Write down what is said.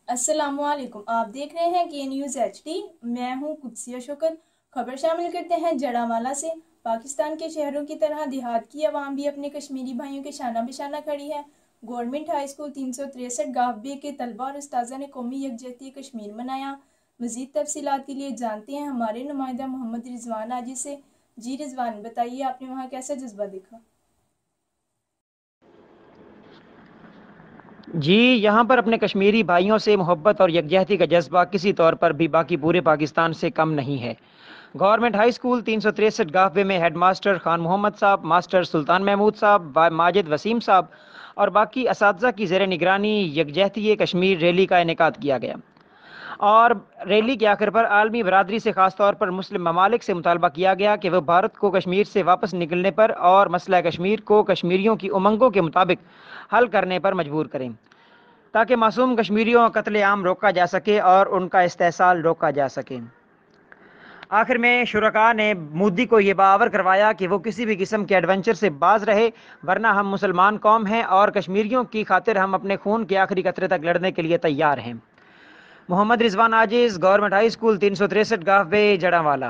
अस्सलाम वालेकुम। आप देख रहे हैं के न्यूज़ HD। मैं हूं कुदसिया शौकत। खबर शामिल करते हैं जड़ावाला से। पाकिस्तान के शहरों की तरह देहात की आवाम भी अपने कश्मीरी भाइयों के शाना बिशाना खड़ी है। गवर्नमेंट हाई स्कूल 363 गाफबे के तलबा और उस्ताजा ने कौमी यकजहती कश्मीर मनाया। मज़ीद तफसीलात के लिए जानते हैं हमारे नुमाइंदा मोहम्मद रिजवान आजी से। जी रिजवान, बताइए आपने वहाँ कैसा जज्बा देखा? जी, यहाँ पर अपने कश्मीरी भाइयों से मोहब्बत और यकजहती का जज्बा किसी तौर पर भी बाकी पूरे पाकिस्तान से कम नहीं है। गवर्नमेंट हाई स्कूल 363 गाफवे में हेड मास्टर खान मोहम्मद साहब, मास्टर सुल्तान महमूद साहब, माजिद वसीम साहब और बाकी असातिज़ा की ज़ेर निगरानी यकजहती कश्मीर रैली का इनेकाद किया गया। और रैली के आखिर पर आलमी बरादरी से ख़ास तौर पर मुस्लिम ममालिक से मुतालबा किया गया कि वह भारत को कश्मीर से वापस निकलने पर और मसला कश्मीर को कश्मीरियों की उमंगों के मुताबिक हल करने पर मजबूर करें, ताकि मासूम कश्मीरियों का कत्लेआम रोका जा सके और उनका इस्तेसाल रोका जा सके। आखिर में शुरका ने मोदी को ये बावर करवाया कि वो किसी भी किस्म के एडवेंचर से बाज रहे, वरना हम मुसलमान कौम हैं और कश्मीरियों की खातिर हम अपने खून के आखिरी कतरे तक लड़ने के लिए तैयार हैं। Mohammad Rizwan Aziz, government high school 363 गाफबे, जड़ावाला।